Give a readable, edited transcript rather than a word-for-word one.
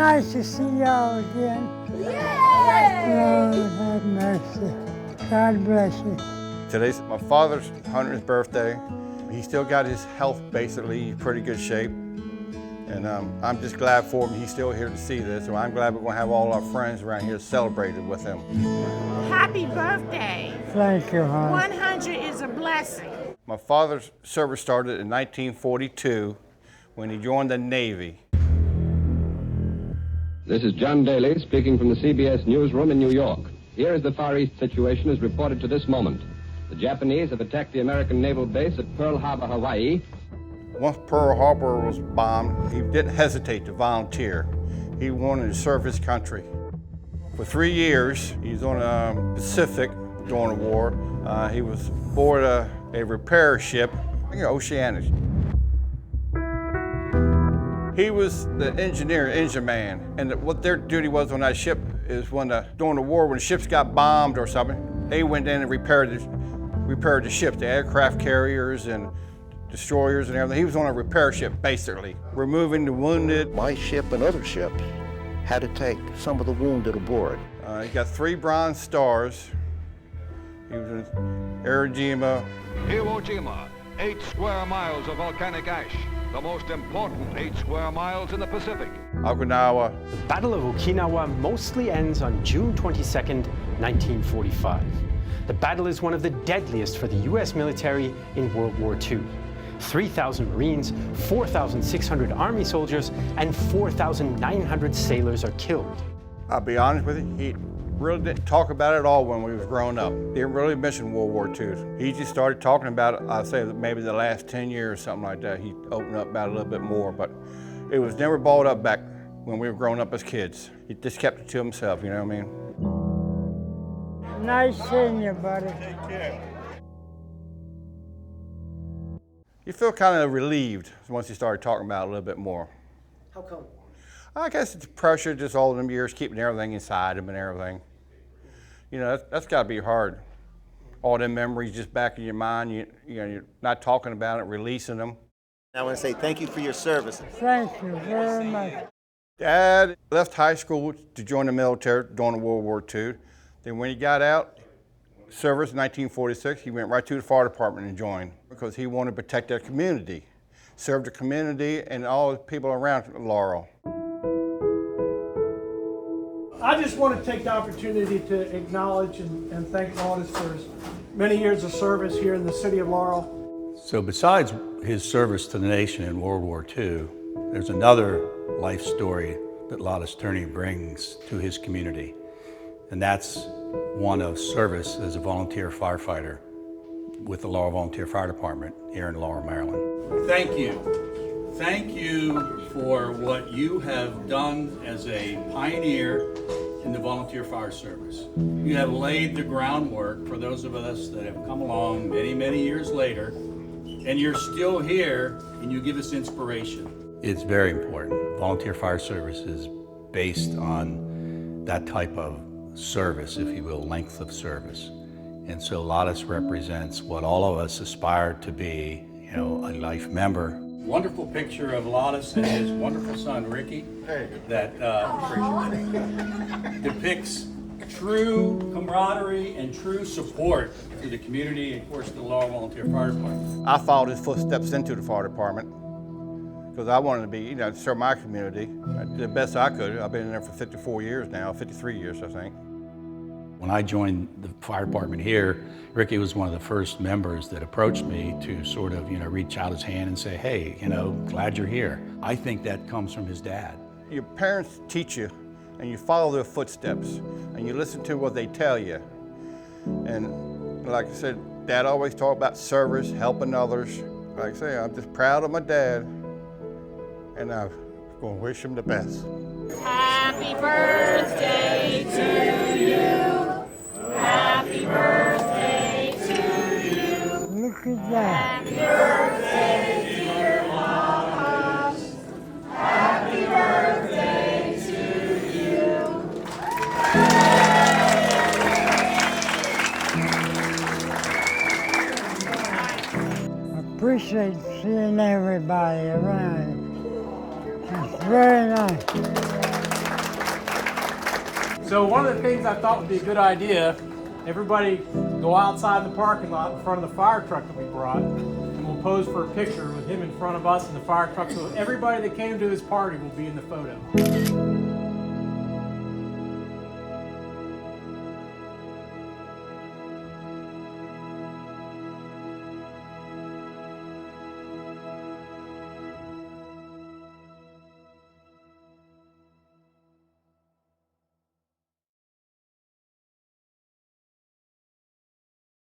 nice to see y'all again. Yay! Lord have mercy. God bless you. Today's my father's 100th birthday. He still got his health basically in pretty good shape. And I'm just glad for him he's still here to see this. So I'm glad we're going to have all our friends around here celebrated with him. Happy birthday. Thank you, hon. 100 is a blessing. My father's service started in 1942 when he joined the Navy. This is John Daly speaking from the CBS newsroom in New York. Here is the Far East situation as reported to this moment. The Japanese have attacked the American naval base at Pearl Harbor, Hawaii. Once Pearl Harbor was bombed, he didn't hesitate to volunteer. He wanted to serve his country. For 3 years, he was on the Pacific during the war. He was aboard a repair ship, Oceanic. He was the engine man, and what their duty was on that ship is during the war, when the ships got bombed or something, they went in and repaired the ships, the aircraft carriers and destroyers and everything. He was on a repair ship, basically, removing the wounded. My ship and other ships had to take some of the wounded aboard. He got 3 Bronze Stars. He was in Iwo Jima. Iwo Jima, 8 square miles of volcanic ash, the most important 8 square miles in the Pacific. Okinawa. The Battle of Okinawa mostly ends on June 22nd, 1945. The battle is one of the deadliest for the U.S. military in World War II. 3,000 Marines, 4,600 Army soldiers, and 4,900 sailors are killed. I'll be honest with you, he really didn't talk about it at all when we was growing up. He didn't really mention World War II. He just started talking about it, I'd say maybe the last 10 years, something like that. He opened up about it a little bit more, but it was never brought up back when we were growing up as kids. He just kept it to himself, you know what I mean? Nice seeing you, buddy. Take care. You feel kind of relieved once you started talking about it a little bit more. How come? I guess it's pressure, just all them years keeping everything inside him and everything. You know, that's got to be hard. All them memories just back in your mind, you're not talking about it, releasing them. I want to say thank you for your service. Thank you very much. Dad left high school to join the military during World War II. Then when he got out, service in 1946, he went right to the fire department and joined because he wanted to protect their community, serve the community and all the people around Laurel. I just want to take the opportunity to acknowledge and thank Laudis for his many years of service here in the city of Laurel. So besides his service to the nation in World War II, there's another life story that Laudis Turney brings to his community, and that's one of service as a volunteer firefighter with the Laurel Volunteer Fire Department here in Laurel, Maryland. Thank you. Thank you for what you have done as a pioneer in the volunteer fire service. You have laid the groundwork for those of us that have come along many, many years later, and you're still here and you give us inspiration. It's very important. Volunteer fire service is based on that type of service, if you will, length of service. And so Laudis represents what all of us aspire to be, a life member. Wonderful picture of Laudis and his wonderful son, Ricky, that depicts true camaraderie and true support to the community and, of course, the Laurel Volunteer Fire Department. I followed his footsteps into the fire department because I wanted to be, serve my community. I did the best I could. I've been in there for 54 years now, 53 years, I think. When I joined the fire department here, Ricky was one of the first members that approached me to sort of, reach out his hand and say, hey, glad you're here. I think that comes from his dad. Your parents teach you, and you follow their footsteps, and you listen to what they tell you. And like I said, Dad always talked about service, helping others. Like I say, I'm just proud of my dad, and I'm going to wish him the best. Happy birthday to you. Happy birthday to you. Look at that. Happy birthday, dear Laudis. Happy birthday to you. I appreciate seeing everybody around. It's very nice. So one of the things I thought would be a good idea, everybody go outside the parking lot in front of the fire truck that we brought, and we'll pose for a picture with him in front of us and the fire truck, so everybody that came to his party will be in the photo.